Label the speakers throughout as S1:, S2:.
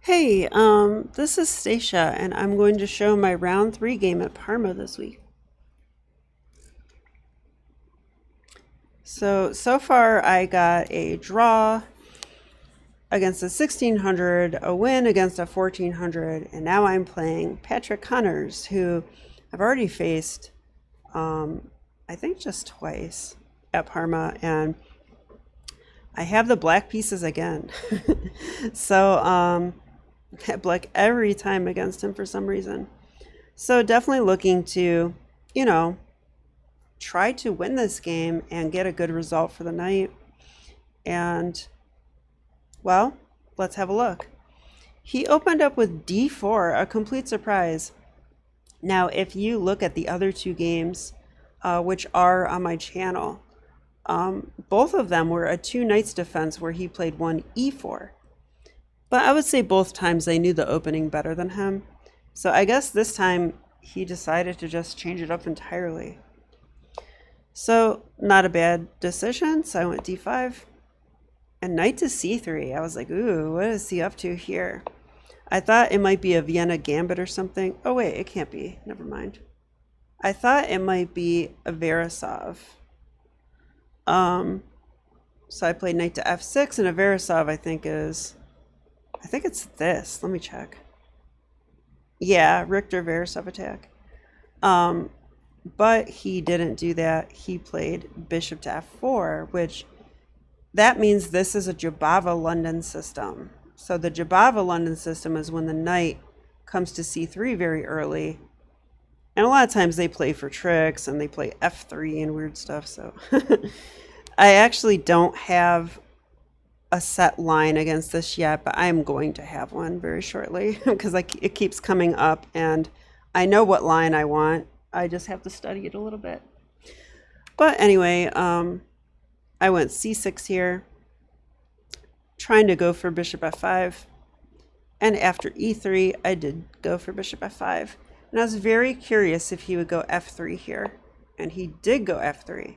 S1: Hey, this is Stacia, and I'm going to show my round 3 game at Parma this week. So far I got a draw against a 1600, a win against a 1400, and now I'm playing Patrick Connors, who I've already faced, I think just twice at Parma, and I have the black pieces again. So, I have black every time against him for some reason. So definitely looking to, you know, try to win this game and get a good result for the night. And, well, let's have a look. He opened up with d4, a complete surprise. Now, if you look at the other two games, which are on my channel, both of them were a two knights defense where he played one e4. But I would say both times they knew the opening better than him. So I guess this time he decided to just change it up entirely. So not a bad decision. So I went d5 and knight to c3. I was like, ooh, what is he up to here? I thought it might be a Vienna gambit or something. Oh wait, it can't be. Never mind. I thought it might be a Verisov. So I played knight to f6, and a Verisov I think it's this. Let me check. Yeah, Richter Verisov attack. But he didn't do that. He played bishop to f4, which that means this is a Jobava London system. So the Jobava London system is when the knight comes to c3 very early. And a lot of times they play for tricks and they play f3 and weird stuff. So I actually don't have a set line against this yet, but I'm going to have one very shortly because it keeps coming up and I know what line I want. I just have to study it a little bit. But anyway, I went c6 here, trying to go for bishop f5. And after e3, I did go for bishop f5. And I was very curious if he would go f3 here. And he did go f3.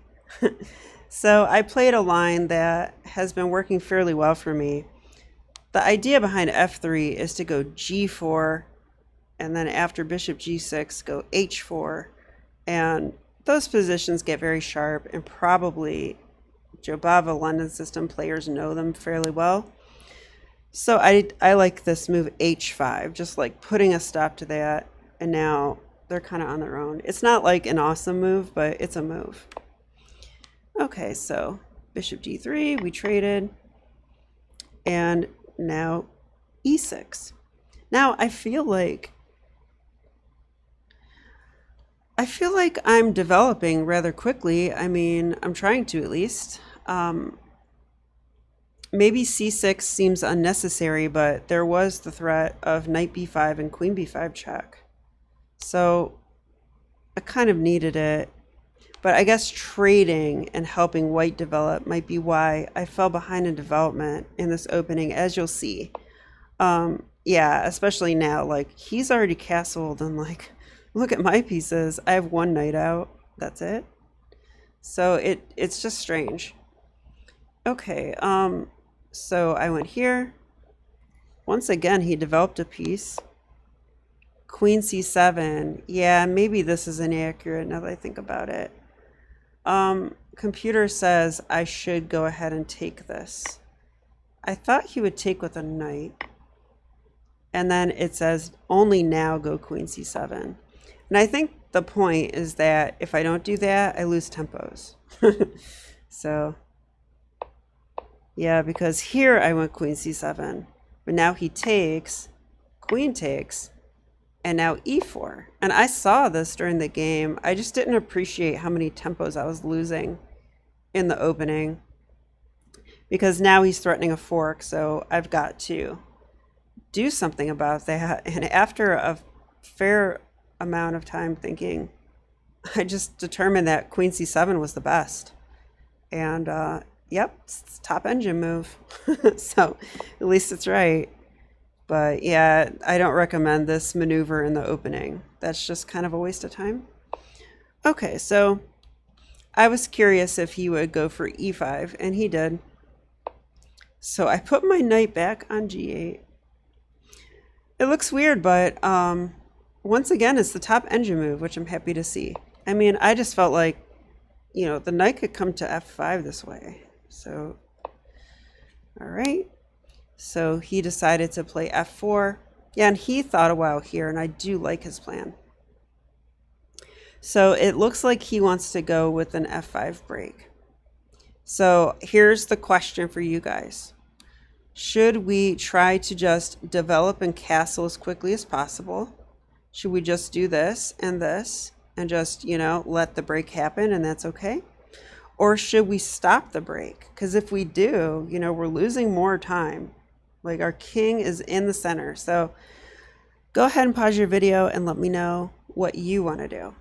S1: So I played a line that has been working fairly well for me. The idea behind f3 is to go g4, and then after bishop g6, go h4. And those positions get very sharp, and probably Jobava London System players know them fairly well. So I like this move h5, just like putting a stop to that, and now they're kind of on their own. It's not like an awesome move, but it's a move. Okay, so bishop d3, we traded, and now e6. Now I feel like I'm developing rather quickly. I mean, I'm trying to at least. Maybe c6 seems unnecessary, but there was the threat of knight b5 and queen b5 check. So I kind of needed it. But I guess trading and helping white develop might be why I fell behind in development in this opening, as you'll see. Yeah, especially now, like he's already castled and like, look at my pieces. I have one knight out. That's it. So it's just strange. Okay, so I went here. Once again, he developed a piece. Queen c7. Yeah, maybe this is inaccurate now that I think about it. Computer says I should go ahead and take this. I thought he would take with a knight. And then it says only now go queen c7. And I think the point is that if I don't do that, I lose tempos. So, yeah, because here I went queen c7. But now he takes, queen takes, and now e4. And I saw this during the game. I just didn't appreciate how many tempos I was losing in the opening, because now he's threatening a fork, so I've got to do something about that. And after a fair amount of time thinking, I just determined that queen c7 was the best. And yep, it's top engine move. So at least it's right. But yeah, I don't recommend this maneuver in the opening. That's just kind of a waste of time. Okay, so I was curious if he would go for e5, and he did. So I put my knight back on g8. It looks weird, but once again, it's the top engine move, which I'm happy to see. I mean, I just felt like, you know, the knight could come to f5 this way. So, all right. So he decided to play f4. Yeah, and he thought a while here, and I do like his plan. So it looks like he wants to go with an f5 break. So here's the question for you guys. Should we try to just develop and castle as quickly as possible? Should we just do this and just, you know, let the break happen and that's okay? Or should we stop the break? Because if we do, you know, we're losing more time. Like our king is in the center. So go ahead and pause your video and let me know what you want to do.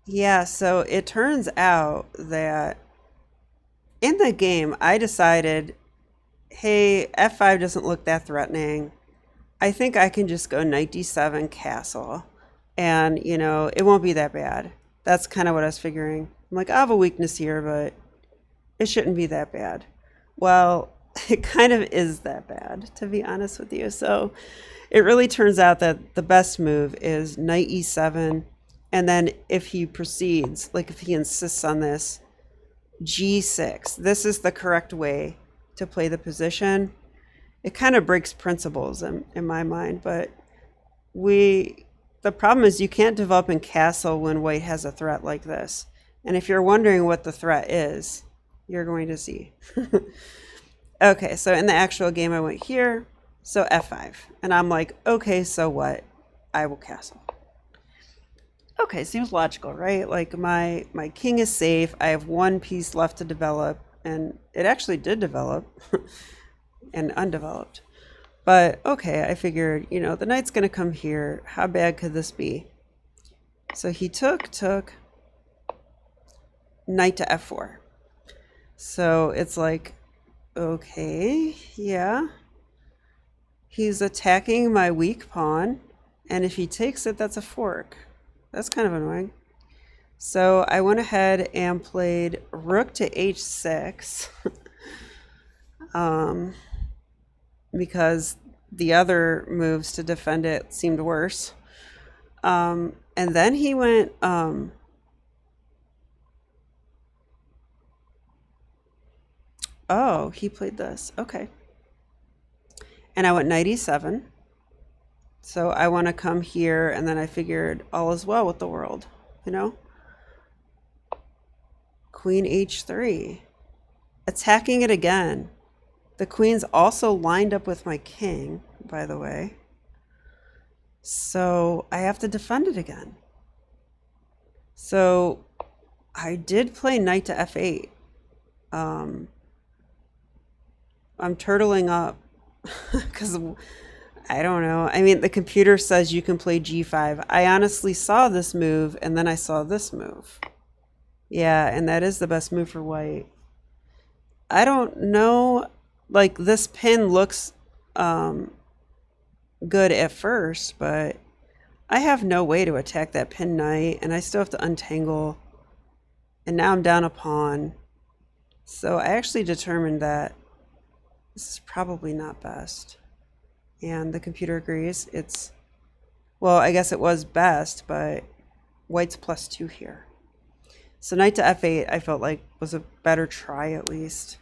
S1: Yeah, so it turns out that in the game, I decided, hey, f5 doesn't look that threatening. I think I can just go knight d7 castle and, you know, it won't be that bad. That's kind of what I was figuring. I'm like, I have a weakness here, but it shouldn't be that bad. Well, it kind of is that bad, to be honest with you. So it really turns out that the best move is knight e7. And then if he proceeds, like if he insists on this, g6. This is the correct way to play the position. It kind of breaks principles in my mind, but the problem is you can't develop in castle when white has a threat like this. And if you're wondering what the threat is, you're going to see. Okay, so in the actual game I went here, so f5. And I'm like, okay, so what? I will castle. Okay, seems logical, right? Like my king is safe. I have one piece left to develop, and it actually did develop and undeveloped. But okay, I figured, you know, the knight's going to come here. How bad could this be? So he took knight to f4. So it's like, okay, yeah. He's attacking my weak pawn, and if he takes it, that's a fork. That's kind of annoying. So I went ahead and played rook to h6 because the other moves to defend it seemed worse. And then he went oh, he played this. Okay. And I went knight e7. So I want to come here, and then I figured all is well with the world, you know? Queen h3. Attacking it again. The queen's also lined up with my king, by the way. So I have to defend it again. So I did play knight to f8. I'm turtling up because I don't know. I mean, the computer says you can play g5. I honestly saw this move, and then I saw this move. Yeah, and that is the best move for white. I don't know. Like, this pin looks good at first, but I have no way to attack that pin knight, and I still have to untangle. And now I'm down a pawn. So I actually determined that this is probably not best. And the computer agrees. It's, well, I guess it was best, but white's +2 here. So knight to f8 I felt like was a better try at least.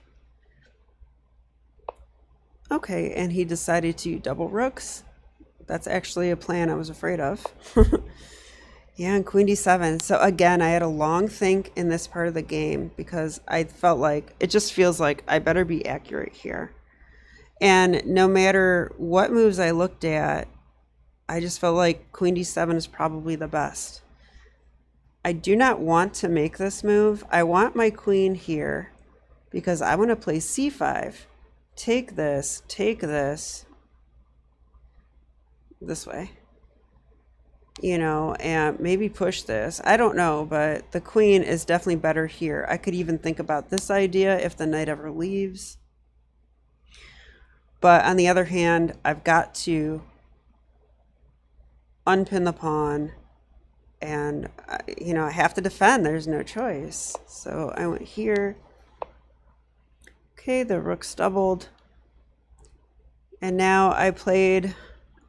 S1: Okay, and he decided to double rooks. That's actually a plan I was afraid of. Yeah, and queen d7. So again, I had a long think in this part of the game because I felt like, it just feels like I better be accurate here. And no matter what moves I looked at, I just felt like queen d7 is probably the best. I do not want to make this move. I want my queen here because I want to play c5. Take this way, you know, and maybe push this. I don't know, but the queen is definitely better here. I could even think about this idea if the knight ever leaves. But on the other hand, I've got to unpin the pawn and, you know, I have to defend. There's no choice. So I went here. Okay, the rook's doubled. And now I played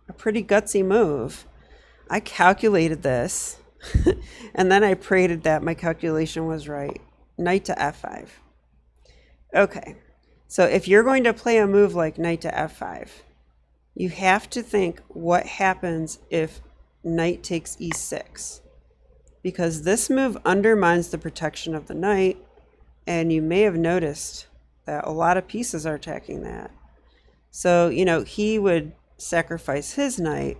S1: a pretty gutsy move. I calculated this, and then I prayed that my calculation was right. Knight to f5. Okay, so if you're going to play a move like knight to f5, you have to think what happens if knight takes e6. Because this move undermines the protection of the knight, and you may have noticed that a lot of pieces are attacking that. So, you know, he would sacrifice his knight,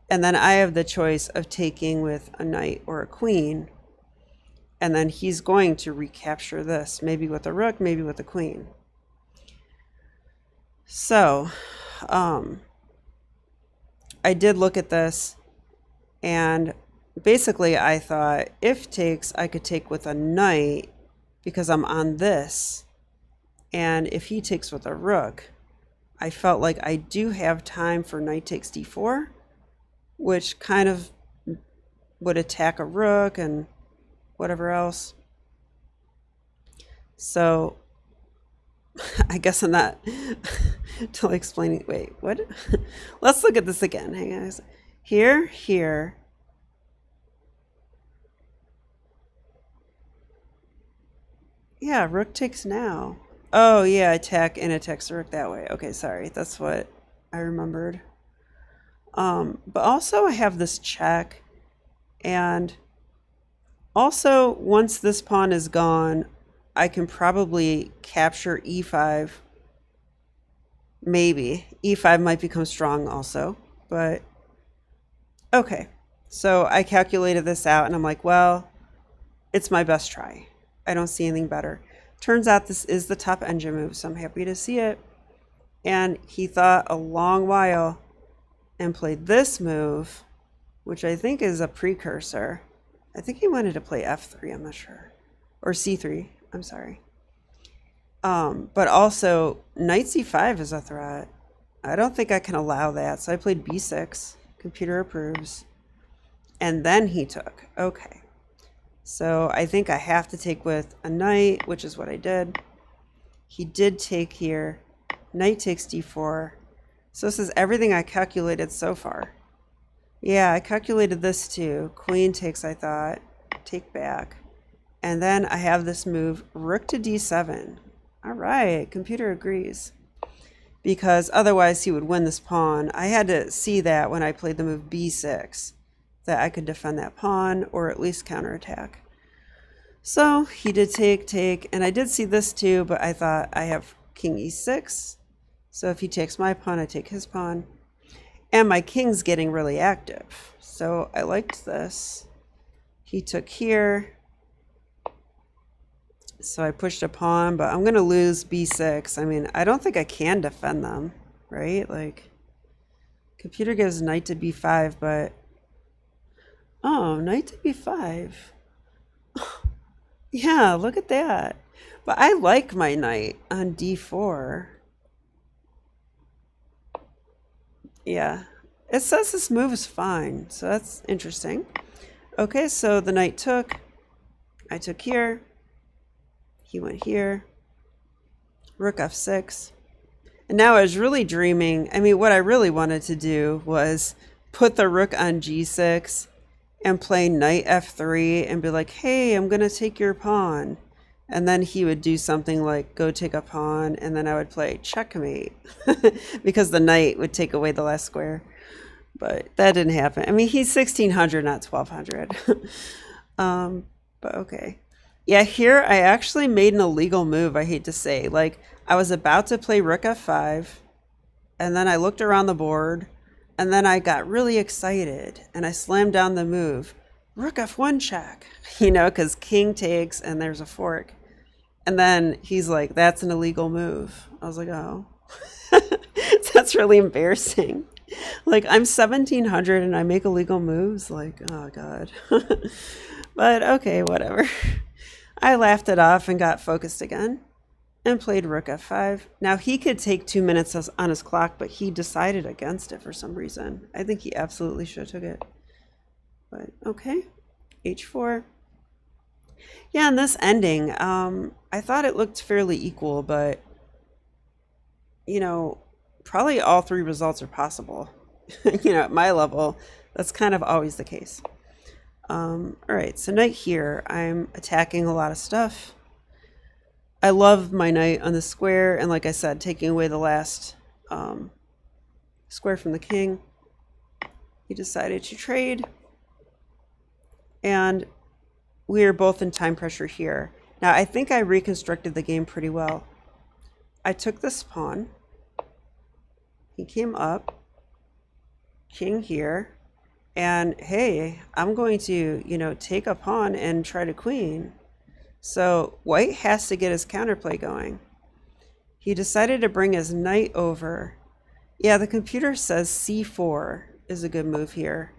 S1: and then I have the choice of taking with a knight or a queen, and then he's going to recapture this, maybe with a rook, maybe with a queen. So, I did look at this, and basically I thought if takes, I could take with a knight because I'm on this, and if he takes with a rook, I felt like I do have time for knight takes d4, which kind of would attack a rook and whatever else. So I guess I'm not totally explaining. Wait, what? Let's look at this again. Hang on. Here. Yeah, rook takes now. Oh, yeah, attack and attacks the rook that way. Okay, sorry. That's what I remembered. But also I have this check, and also once this pawn is gone, I can probably capture e5. Maybe. e5 might become strong also, but okay. So I calculated this out, and I'm like, well, it's my best try. I don't see anything better. Turns out this is the top engine move, so I'm happy to see it. And he thought a long while and played this move, which I think is a precursor. I think he wanted to play f3, I'm not sure. Or c3, I'm sorry. But also, knight c5 is a threat. I don't think I can allow that, so I played b6. Computer approves. And then he took. Okay. So I think I have to take with a knight, which is what I did. He did take here. Knight takes d4. So this is everything I calculated so far. Yeah, I calculated this too. Queen takes, I thought. Take back. And then I have this move, rook to d7. All right, computer agrees. Because otherwise he would win this pawn. I had to see that when I played the move b6, that I could defend that pawn or at least counterattack. So he did take, and I did see this too, but I thought I have king e6. So if he takes my pawn, I take his pawn. And my king's getting really active. So I liked this. He took here. So I pushed a pawn, but I'm going to lose b6. I mean, I don't think I can defend them, right? Like, computer gives knight to b5, but... Oh, knight to b5. Yeah, look at that. But I like my knight on d4. Yeah, it says this move is fine, so that's interesting. Okay, so the knight took. I took here. He went here. Rook f6. And now I was really dreaming. I mean, what I really wanted to do was put the rook on g6 and play knight f3 and be like, hey, I'm going to take your pawn. And then he would do something like go take a pawn, and then I would play checkmate because the knight would take away the last square. But that didn't happen. I mean, he's 1600, not 1200. But okay. Yeah, here I actually made an illegal move, I hate to say. Like, I was about to play rook f5, and then I looked around the board, and then I got really excited, and I slammed down the move. Rook f1 check, you know, because king takes and there's a fork. And then he's like, that's an illegal move. I was like, oh, that's really embarrassing. Like, I'm 1700 and I make illegal moves. Like, oh, God. But okay, whatever. I laughed it off and got focused again and played rook f5. Now, he could take 2 minutes on his clock, but he decided against it for some reason. I think he absolutely should have took it. But okay, h4. Yeah, and this ending, I thought it looked fairly equal, but, you know, probably all three results are possible. You know, at my level, that's kind of always the case. All right, so knight here, I'm attacking a lot of stuff. I love my knight on the square, and like I said, taking away the last square from the king. He decided to trade, and we are both in time pressure here. Now, I think I reconstructed the game pretty well. I took this pawn. He came up, king here, and hey, I'm going to, you know, take a pawn and try to queen. So white has to get his counterplay going. He decided to bring his knight over. Yeah, the computer says c4 is a good move here.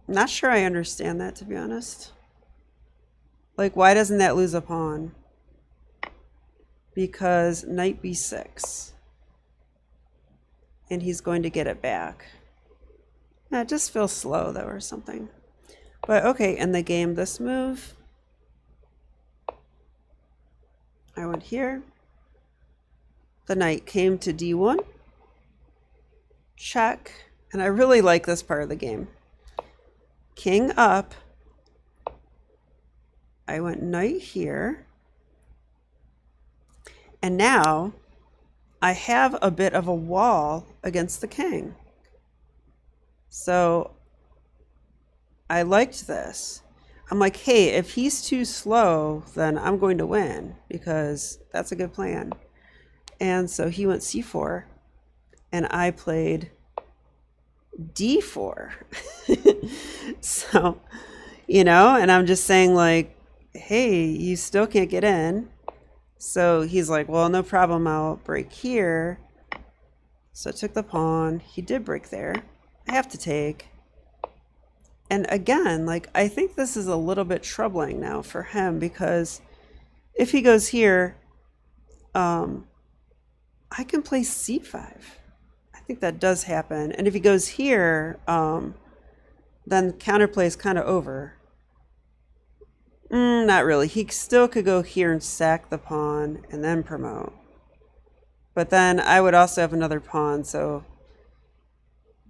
S1: I'm not sure I understand that, to be honest. Like, why doesn't that lose a pawn? Because knight b6. And he's going to get it back. It just feels slow, though, or something. But okay, in the game, this move, I went here. The knight came to d1. Check. And I really like this part of the game. King up. I went knight here. And now I have a bit of a wall against the king. So I liked this. I'm like, hey, if he's too slow, then I'm going to win because that's a good plan. And so he went c4 and I played d4. So, you know, and I'm just saying like, hey, you still can't get in. So he's like, well, no problem, I'll break here. So I took the pawn. He did break there. I have to take. And again, like, I think this is a little bit troubling now for him because if he goes here, I can play c5. I think that does happen. And if he goes here, then counterplay is kind of over. Not really. He still could go here and sack the pawn and then promote. But then I would also have another pawn, so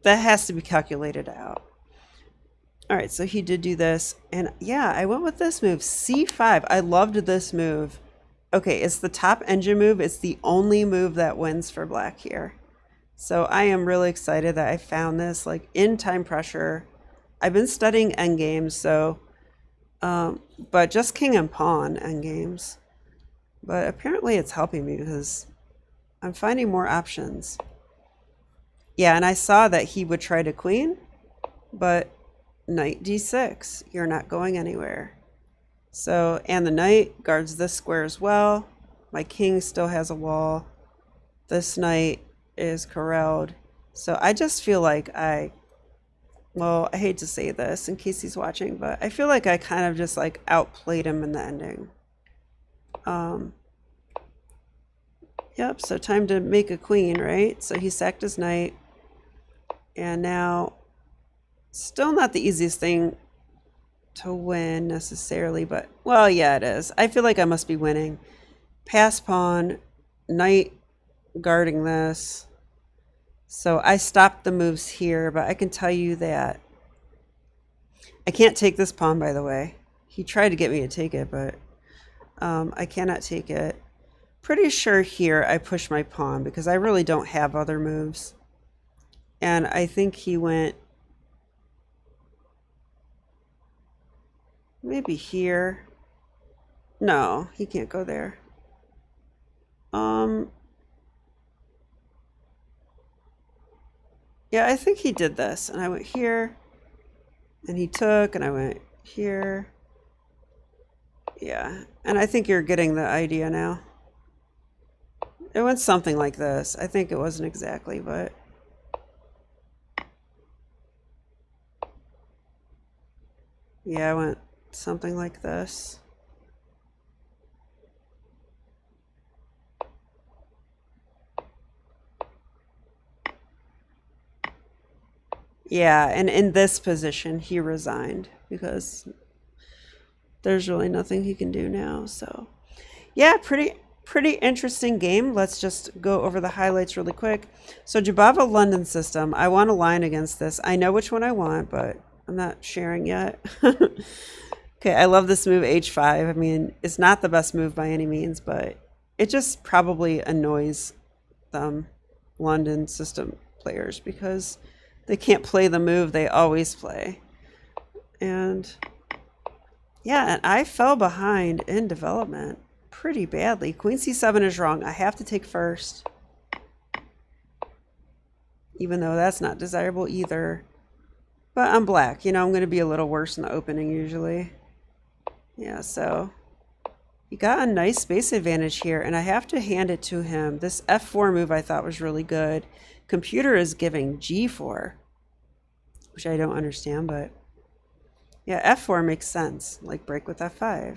S1: that has to be calculated out. All right, so he did do this. And yeah, I went with this move, c5. I loved this move. Okay, it's the top engine move. It's the only move that wins for black here. So I am really excited that I found this like in time pressure. I've been studying endgames, so, but just king and pawn endgames. But apparently it's helping me because I'm finding more options. Yeah, and I saw that he would try to queen, but knight d6, you're not going anywhere. So, and the knight guards this square as well. My king still has a wall. This knight is corralled. So I just feel like well, I hate to say this in case he's watching, but I feel like I kind of just like outplayed him in the ending. Yep, so time to make a queen, right? So he sacked his knight. And now, still not the easiest thing to win necessarily, but, well, yeah, it is. I feel like I must be winning. Pass pawn, knight guarding this. So I stopped the moves here, but I can tell you that I can't take this pawn, by the way. He tried to get me to take it, but I cannot take it. Pretty sure here I push my pawn because I really don't have other moves. And I think he went maybe here. No, he can't go there. Yeah, I think he did this. And I went here. And he took, and I went here. Yeah, and I think you're getting the idea now. It went something like this. I think it wasn't exactly, but... yeah, I went something like this. Yeah, and in this position, he resigned because there's really nothing he can do now. So, yeah, pretty pretty interesting game. Let's just go over the highlights really quick. So Jobava London System. I want a line against this. I know which one I want, but I'm not sharing yet. Okay, I love this move, h5. I mean, it's not the best move by any means, but it just probably annoys them London System players because they can't play the move they always play. And yeah, and I fell behind in development pretty badly. Queen c7 is wrong. I have to take first, even though that's not desirable either. But I'm black. You know, I'm going to be a little worse in the opening usually. Yeah, so he got a nice space advantage here, and I have to hand it to him. This f4 move I thought was really good. Computer is giving g4, which I don't understand, but yeah, f4 makes sense, like break with f5.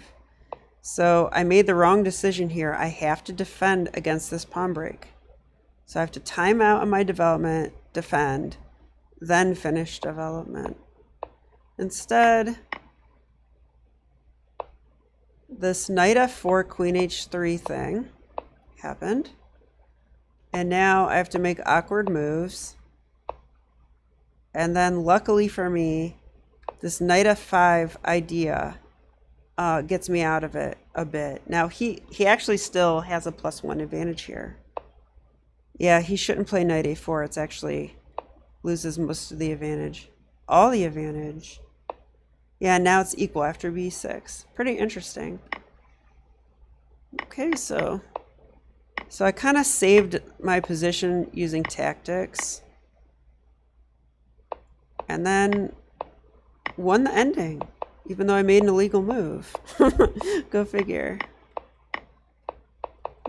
S1: So I made the wrong decision here. I have to defend against this pawn break. So I have to time out on my development, defend, then finish development. Instead, this knight f4, queen h3 thing happened. And now I have to make awkward moves. And then luckily for me, this knight f5 idea gets me out of it a bit. Now he actually still has a +1 advantage here. Yeah, he shouldn't play knight a4. It's actually loses most of the advantage. All the advantage. Yeah, now it's equal after b6. Pretty interesting. Okay, so I kind of saved my position using tactics. And then won the ending, even though I made an illegal move. Go figure.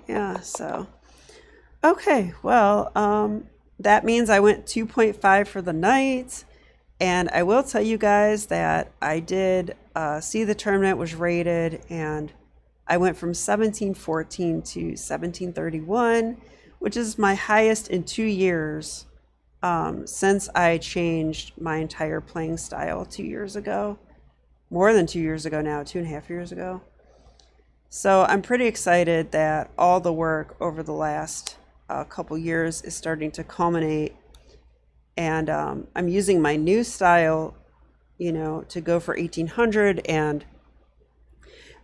S1: Yeah, so. Okay, well, that means I went 2.5 for the night. And I will tell you guys that I did see the tournament was rated, and I went from 1714 to 1731, which is my highest in 2 years since I changed my entire playing style 2 years ago. More than 2 years ago now, 2.5 years ago. So I'm pretty excited that all the work over the last couple years is starting to culminate. And I'm using my new style, you know, to go for 1800. And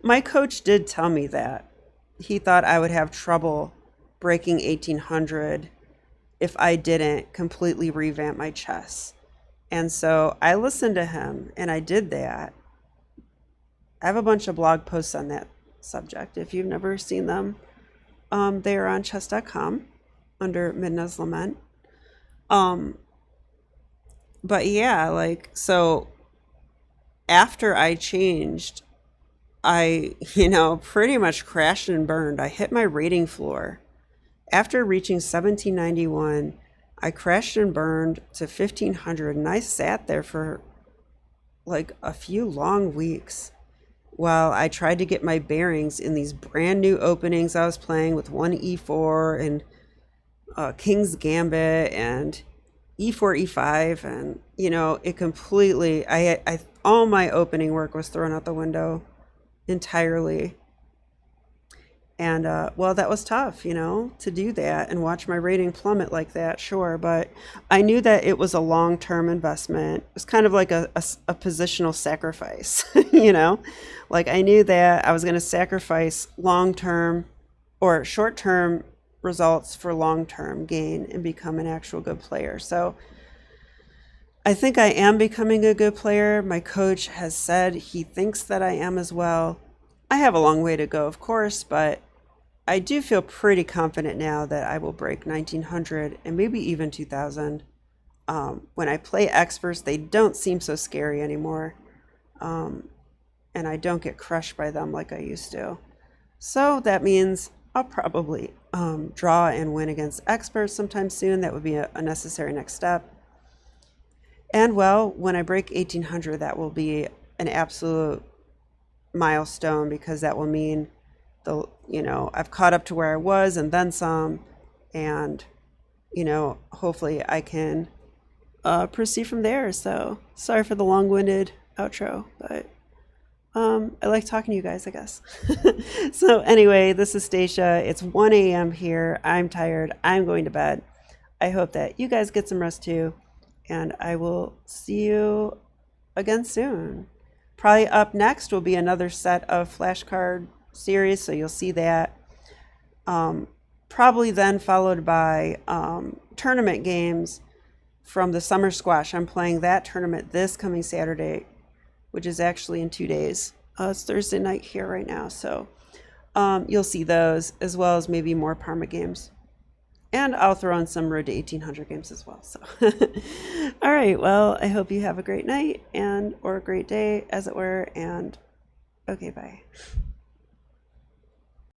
S1: my coach did tell me that he thought I would have trouble breaking 1800 if I didn't completely revamp my chess. And so I listened to him and I did that. I have a bunch of blog posts on that subject. If you've never seen them, they are on chess.com under Midna's Lament. But yeah, like, so after I changed, I, you know, pretty much crashed and burned. I hit my rating floor. After reaching 1791, I crashed and burned to 1500, and I sat there for like a few long weeks while I tried to get my bearings in these brand new openings I was playing with 1e4 and King's Gambit and e4, e5, and you know, it completely, all my opening work was thrown out the window entirely. And well, that was tough, you know, to do that and watch my rating plummet like that, sure. But I knew that it was a long-term investment. It was kind of like a positional sacrifice, you know, like I knew that I was going to sacrifice long-term or short-term results for long-term gain and become an actual good player. So I think I am becoming a good player. My coach has said he thinks that I am as well. I have a long way to go, of course, but I do feel pretty confident now that I will break 1900 and maybe even 2000. When I play experts, they don't seem so scary anymore. And I don't get crushed by them like I used to. So that means I'll probably draw and win against experts sometime soon. That would be a necessary next step. And well, when I break 1800, that will be an absolute milestone, because that will mean I've caught up to where I was and then some, and you know, hopefully I can proceed from there. So sorry for the long-winded outro, but I like talking to you guys, I guess. So anyway, this is Stacia. It's 1 a.m. here. I'm tired. I'm going to bed. I hope that you guys get some rest too. And I will see you again soon. Probably up next will be another set of flashcard series, so you'll see that. Probably then followed by tournament games from the summer squash. I'm playing that tournament this coming Saturday, which is actually in 2 days. It's Thursday night here right now, so you'll see those, as well as maybe more Parma games. And I'll throw in some Road to 1800 games as well. So, all right. Well, I hope you have a great night or a great day, as it were. And okay, bye.